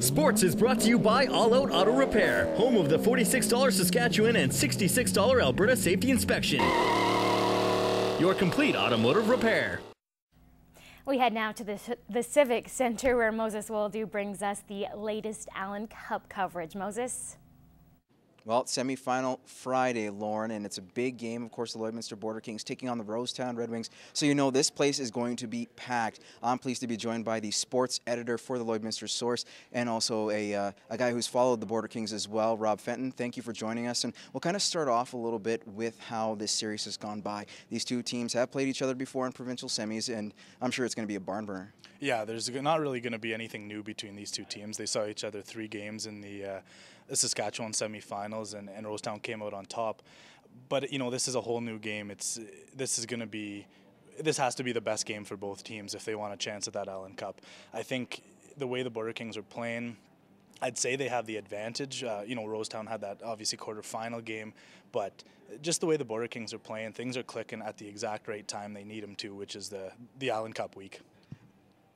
Sports is brought to you by All Out Auto Repair, home of the $46 Saskatchewan and $66 Alberta Safety Inspection. Your complete automotive repair. We head now to the Civic Center where Moses Woldu brings us the latest Allan Cup coverage. Moses? Well, semifinal Friday, Lauren, and it's a big game. Of course, the Lloydminster Border Kings taking on the Rosetown Red Wings. So you know this place is going to be packed. I'm pleased to be joined by the sports editor for the Lloydminster Source and also a guy who's followed the Border Kings as well, Rob Fenton. Thank you for joining us. And we'll kind of start off a little bit with how this series has gone by. These two teams have played each other before in provincial semis, and I'm sure it's going to be a barn burner. Yeah, there's not really going to be anything new between these two teams. They saw each other 3 games in the Saskatchewan semifinals, and Rosetown came out on top. But you know, this is a whole new game. This has to be the best game for both teams if they want a chance at that Allan Cup. I think the way the Border Kings are playing, I'd say they have the advantage. You know, Rosetown had that obviously quarterfinal game, but just the way the Border Kings are playing, things are clicking at the exact right time they need them to, which is the Allan Cup week.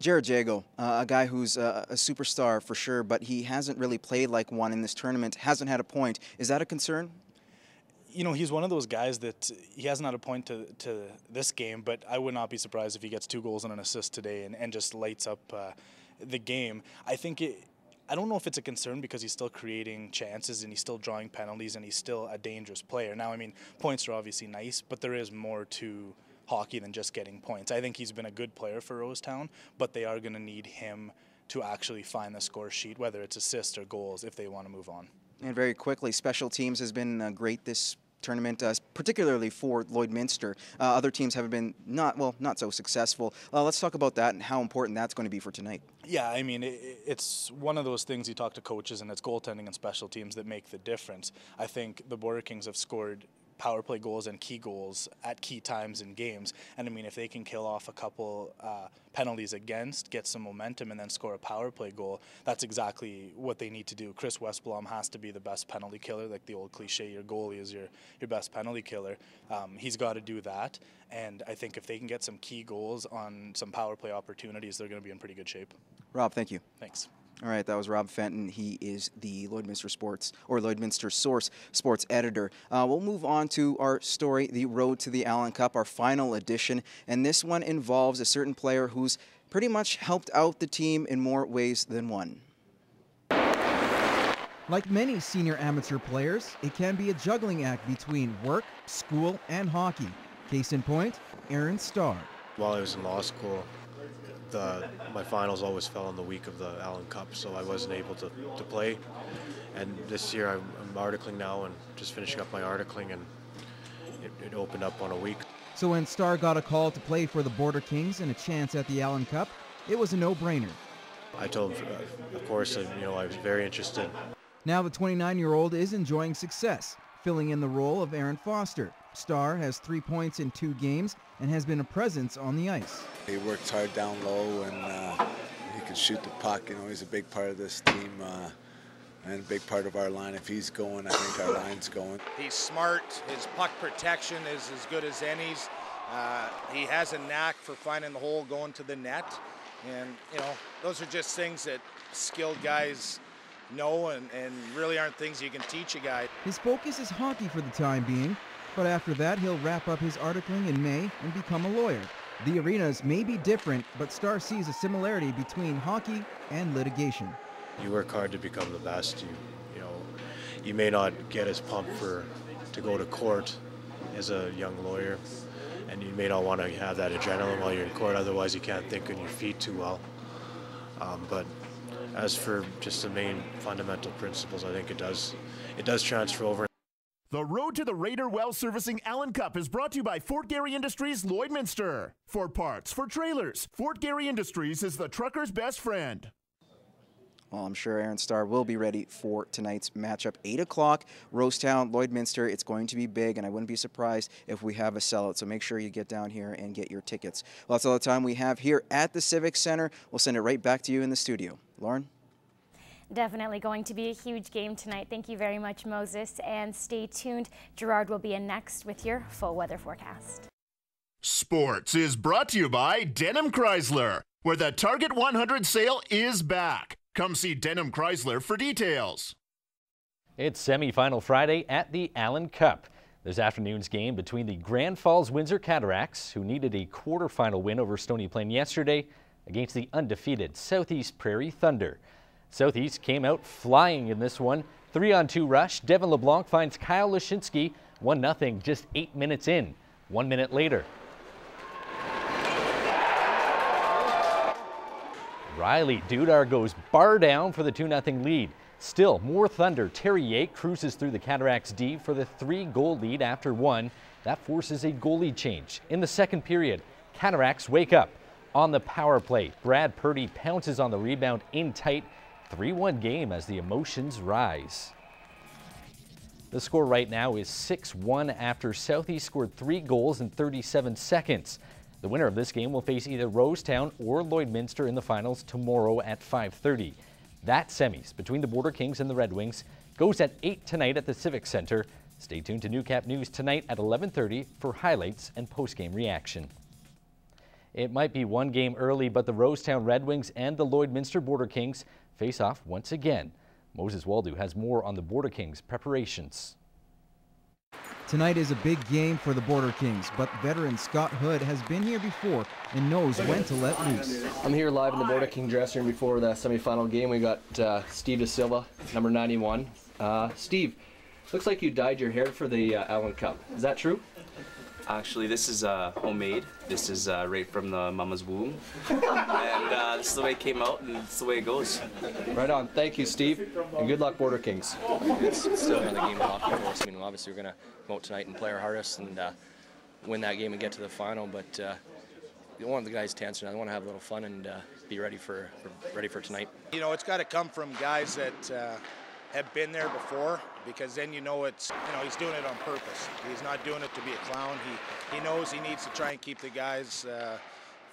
Jared Jago, a guy who's a superstar for sure, but he hasn't really played like one in this tournament, hasn't had a point. Is that a concern? You know, he's one of those guys that he hasn't had a point to this game, but I would not be surprised if he gets 2 goals and an assist today and just lights up the game. I don't know if it's a concern because he's still creating chances and he's still drawing penalties and he's still a dangerous player. Now, I mean, points are obviously nice, but there is more to hockey than just getting points. I think he's been a good player for Rosetown, but they are going to need him to actually find the score sheet, whether it's assists or goals, if they want to move on. And very quickly, special teams has been great this tournament, particularly for Lloydminster. Other teams have been not so successful. Let's talk about that and how important that's going to be for tonight. Yeah, I mean, it's one of those things you talk to coaches, and it's goaltending and special teams that make the difference. I think the Border Kings have scored power play goals and key goals at key times in games, and I mean, if they can kill off a couple penalties against, get some momentum, and then score a power play goal, that's exactly what they need to do. Chris Westblom has to be the best penalty killer, like the old cliche, your goalie is your best penalty killer. He's got to do that, and I think if they can get some key goals on some power play opportunities, they're going to be in pretty good shape. Rob, thank you. Thanks. All right, that was Rob Fenton. He is the Lloydminster Sports, or Lloydminster Source sports editor. We'll move on to our story, the Road to the Allan Cup, our final edition. And this one involves a certain player who's pretty much helped out the team in more ways than one. Like many senior amateur players, it can be a juggling act between work, school, and hockey. Case in point, Aaron Starr. While I was in law school, my finals always fell on the week of the Allan Cup, so I wasn't able to play. And this year I'm articling now and just finishing up my articling, and it opened up on a week. So when Starr got a call to play for the Border Kings and a chance at the Allan Cup, it was a no-brainer. I told him, of course, I was very interested. Now the 29-year-old is enjoying success, filling in the role of Aaron Foster. Starr has 3 points in 2 games and has been a presence on the ice. He works hard down low, and he can shoot the puck. You know, he's a big part of this team and a big part of our line. If he's going, I think our line's going. He's smart. His puck protection is as good as any's. He has a knack for finding the hole, going to the net. And, you know, those are just things that skilled guys know and really aren't things you can teach a guy. His focus is hockey for the time being, but after that he'll wrap up his articling in May and become a lawyer. The arenas may be different, but Starr sees a similarity between hockey and litigation. You work hard to become the best. You may not get as pumped to go to court as a young lawyer, and you may not want to have that adrenaline while you're in court, otherwise you can't think on your feet too well. But as for just the main fundamental principles, I think it does transfer over. The Road to the Raider Well Servicing Allan Cup is brought to you by Fort Garry Industries, Lloydminster. For parts, for trailers, Fort Garry Industries is the trucker's best friend. Well, I'm sure Aaron Starr will be ready for tonight's matchup. 8 o'clock, Rosetown, Lloydminster. It's going to be big, and I wouldn't be surprised if we have a sellout. So make sure you get down here and get your tickets. Well, that's all the time we have here at the Civic Center. We'll send it right back to you in the studio. Lauren? Definitely going to be a huge game tonight. Thank you very much, Moses. And stay tuned. Gerard will be in next with your full weather forecast. Sports is brought to you by Denham Chrysler, where the Target 100 sale is back. Come see Denham Chrysler for details. It's semi-final Friday at the Allan Cup. This afternoon's game between the Grand Falls Windsor Cataracts, who needed a quarterfinal win over Stony Plain yesterday, against the undefeated Southeast Prairie Thunder. Southeast came out flying in this one. 3-on-2 rush. Devin LeBlanc finds Kyle Lashinsky 1-0 just 8 minutes in. 1 minute later, Riley Dudar goes bar down for the 2-0 lead. Still more thunder. Terry Yake cruises through the Cataracts D for the 3-goal lead after one. That forces a goalie change. In the second period, Cataracts wake up. On the power play, Brad Purdy pounces on the rebound in tight. 3-1 game as the emotions rise. The score right now is 6-1 after Southeast scored 3 goals in 37 seconds. The winner of this game will face either Rosetown or Lloydminster in the finals tomorrow at 5:30. That semis between the Border Kings and the Red Wings goes at 8 tonight at the Civic Center. Stay tuned to NEWCAP News tonight at 11:30 for highlights and post-game reaction. It might be one game early, but the Rosetown Red Wings and the Lloydminster Border Kings face off once again. Moses Waldo has more on the Border Kings preparations. Tonight is a big game for the Border Kings, but veteran Scott Hood has been here before and knows when to let loose. I'm here live in the Border King dressing room before the semifinal game. We got Steve De Silva, number 91. Steve, looks like you dyed your hair for the Allan Cup. Is that true? Actually, this is homemade. This is right from the mama's womb. And this is the way it came out, and it's the way it goes. Right on. Thank you, Steve. And good luck, Border Kings. It's still another game of hockey for us. I mean, obviously, we're going to go out tonight and play our hardest and win that game and get to the final. But you want the guys to answer. I want to have a little fun and be ready for tonight. You know, it's got to come from guys that have been there before, because then you know it's, you know, he's doing it on purpose. He's not doing it to be a clown. He knows he needs to try and keep the guys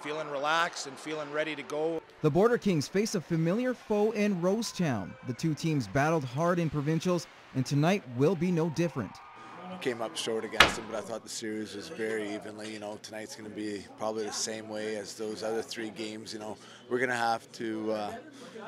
feeling relaxed and feeling ready to go. The Border Kings face a familiar foe in Rosetown. The two teams battled hard in provincials, and tonight will be no different. Came up short against them, but I thought the series was very evenly. You know, tonight's going to be probably the same way as those other 3 games. You know, we're going to have to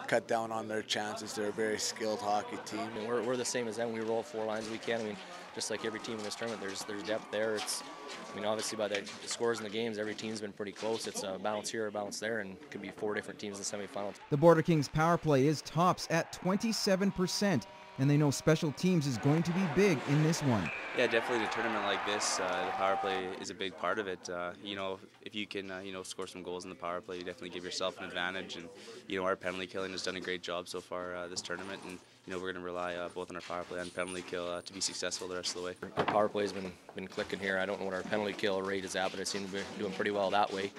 cut down on their chances. They're a very skilled hockey team. I mean, we're the same as them. We roll 4 lines we can. I mean, just like every team in this tournament, there's depth there. It's, I mean, obviously by the scores in the games, every team's been pretty close. It's a balance here, a balance there, and it could be 4 different teams in the semifinals. The Border Kings power play is tops at 27%. And they know special teams is going to be big in this one. Yeah, definitely a tournament like this, the power play is a big part of it. You know, if you can, you know, score some goals in the power play, you definitely give yourself an advantage. And, you know, our penalty killing has done a great job so far this tournament. And, you know, we're going to rely both on our power play and penalty kill to be successful the rest of the way. Our power play has been clicking here. I don't know what our penalty kill rate is at, but it seems to be doing pretty well that way.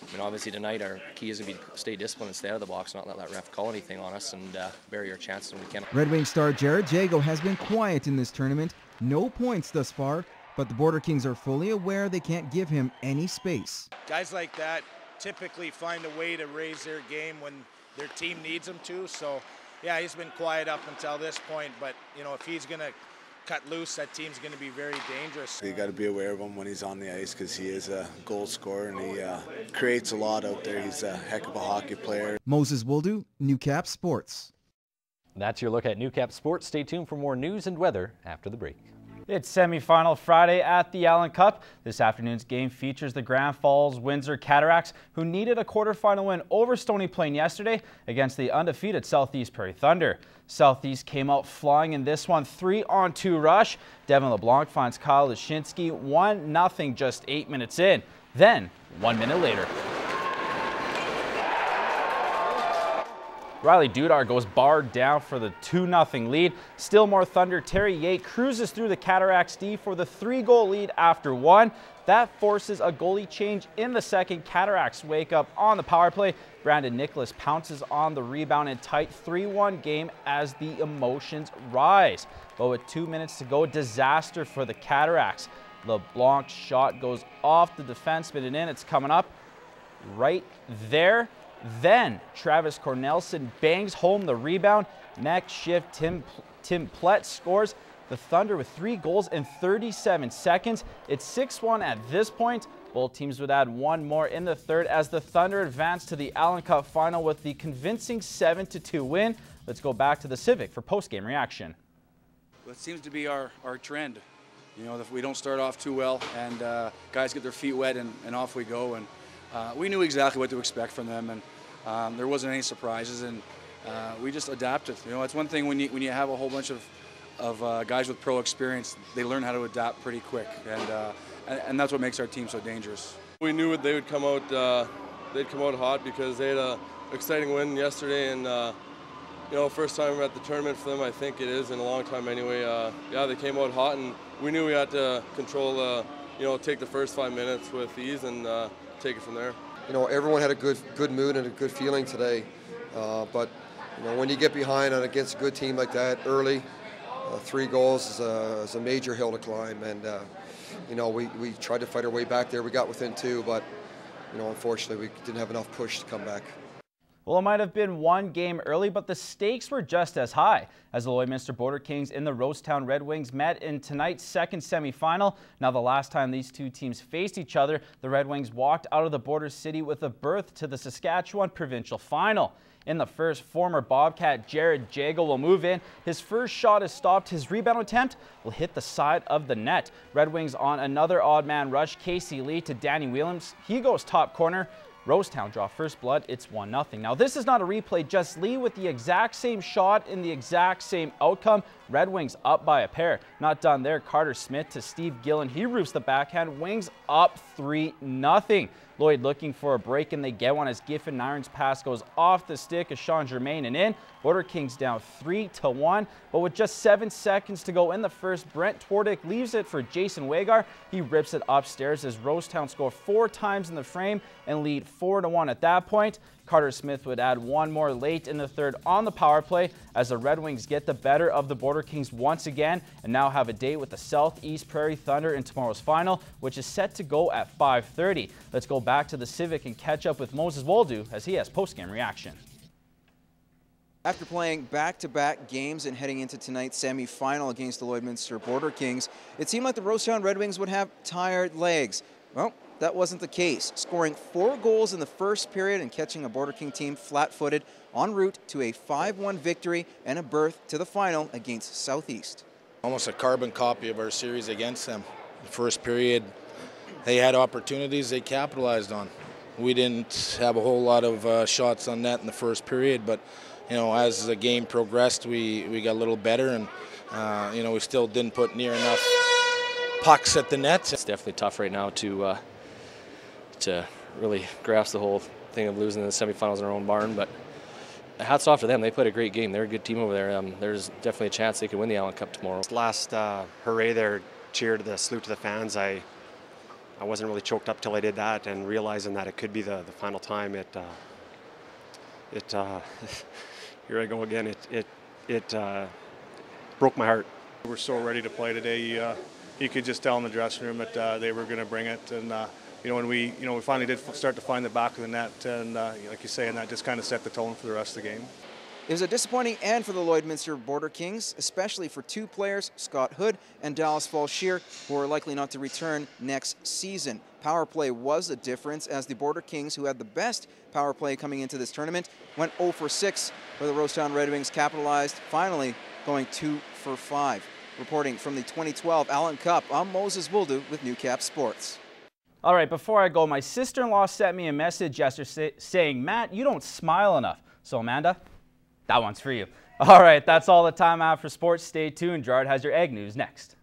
I mean, obviously tonight our key is going to be stay disciplined and stay out of the box, not let that ref call anything on us, and bury our chances when we can. Red Wing star Jared Jago has been quiet in this tournament. No points thus far, but the Border Kings are fully aware they can't give him any space. Guys like that typically find a way to raise their game when their team needs them to. So, yeah, he's been quiet up until this point, but, you know, if he's going to cut loose, that team's going to be very dangerous. You got to be aware of him when he's on the ice, because he is a goal scorer and he creates a lot out there. He's a heck of a hockey player. Moses Wildu, NEWCAP Sports. That's your look at NEWCAP Sports. Stay tuned for more news and weather after the break. It's semi-final Friday at the Allan Cup. This afternoon's game features the Grand Falls Windsor Cataracts, who needed a quarterfinal win over Stony Plain yesterday against the undefeated Southeast Prairie Thunder. Southeast came out flying in this one, 3-on-2 rush. Devin LeBlanc finds Kyle Lashinsky 1-0 just 8 minutes in. Then, 1 minute later, Riley Dudar goes barred down for the 2-0 lead. Still more thunder. Terry Yate cruises through the Cataracts D for the 3-goal lead after one. That forces a goalie change in the second. Cataracts wake up on the power play. Brandon Nicholas pounces on the rebound in tight. 3-1 game as the emotions rise. But with 2 minutes to go, disaster for the Cataracts. LeBlanc's shot goes off the defenseman and in. It's coming up right there. Then Travis Cornelison bangs home the rebound. Next shift, Tim Plett scores. The Thunder with 3 goals in 37 seconds. It's 6-1 at this point. Both teams would add one more in the third as the Thunder advanced to the Allan Cup final with the convincing 7-2 win. Let's go back to the Civic for post-game reaction. Well, it seems to be our trend. You know, if we don't start off too well and guys get their feet wet and off we go. And we knew exactly what to expect from them, and there wasn't any surprises, and we just adapted. You know, it's one thing when you have a whole bunch of guys with pro experience, they learn how to adapt pretty quick, and that's what makes our team so dangerous. We knew they would come out. They'd come out hot because they had an exciting win yesterday, and you know, first time at the tournament for them, I think it is in a long time anyway. Yeah, they came out hot, and we knew we had to control. You know, take the first 5 minutes with ease and take it from there. You know, everyone had a good mood and a good feeling today, but you know, when you get behind and against a good team like that early, 3 goals is a major hill to climb, and you know, we tried to fight our way back there. We got within 2, but you know, unfortunately, we didn't have enough push to come back. Well, it might have been one game early, but the stakes were just as high as the Lloydminster Border Kings and the Rosetown Red Wings met in tonight's second semifinal. Now, the last time these two teams faced each other, the Red Wings walked out of the border city with a berth to the Saskatchewan Provincial Final. In the first, former Bobcat Jared Jago will move in. His first shot is stopped. His rebound attempt will hit the side of the net. Red Wings on another odd man rush. Casey Lee to Danny Williams. He goes top corner. Rosetown draw first blood. It's 1-0. Now, this is not a replay, just Lee with the exact same shot in the exact same outcome. Red Wings up by a pair. Not done there. Carter Smith to Steve Gillen. He roofs the backhand. Wings up 3-0. Lloyd looking for a break, and they get one as Giffen Nyron's pass goes off the stick of Sean Germain and in. Border Kings down 3-1, but with just 7 seconds to go in the first, Brent Twardick leaves it for Jason Wagar. He rips it upstairs as Rosetown score 4 times in the frame and lead 4-1 at that point. Carter Smith would add one more late in the third on the power play as the Red Wings get the better of the Border Kings once again and now have a date with the Southeast Prairie Thunder in tomorrow's final, which is set to go at 5:30. Let's go back to the Civic and catch up with Moses Woldu as he has post-game reaction. After playing back-to-back games and heading into tonight's semifinal against the Lloydminster Border Kings, it seemed like the Rosetown Red Wings would have tired legs. Well, that wasn't the case, scoring 4 goals in the first period and catching a Border King team flat-footed en route to a 5-1 victory and a berth to the final against Southeast. Almost a carbon copy of our series against them. The first period, they had opportunities they capitalized on. We didn't have a whole lot of shots on net in the first period, but you know, as the game progressed, we got a little better, and you know, we still didn't put near enough pucks at the net. It's definitely tough right now to really grasp the whole thing of losing the semifinals in our own barn, but hats off to them. They played a great game. They're a good team over there. There's definitely a chance they could win the Allan Cup tomorrow. Last hooray there, cheer to the salute to the fans. I wasn't really choked up till I did that, and realizing that it could be the final time. Here I go again. It broke my heart. We're so ready to play today. You could just tell in the dressing room that they were going to bring it, and you know, when we finally did start to find the back of the net, and like you say, and that just kind of set the tone for the rest of the game. It was a disappointing end for the Lloydminster Border Kings, especially for 2 players, Scott Hood and Dallas Falshear, who are likely not to return next season. Power play was a difference as the Border Kings, who had the best power play coming into this tournament, went 0 for 6, where the Rosetown Red Wings capitalized, finally going 2 for 5. Reporting from the 2012 Allan Cup, I'm Moses Woldu with NEWCAP Sports. All right, before I go, my sister-in-law sent me a message yesterday saying, Matt, you don't smile enough. So, Amanda, that one's for you. All right, that's all the time I have for sports. Stay tuned. Gerard has your Ag News next.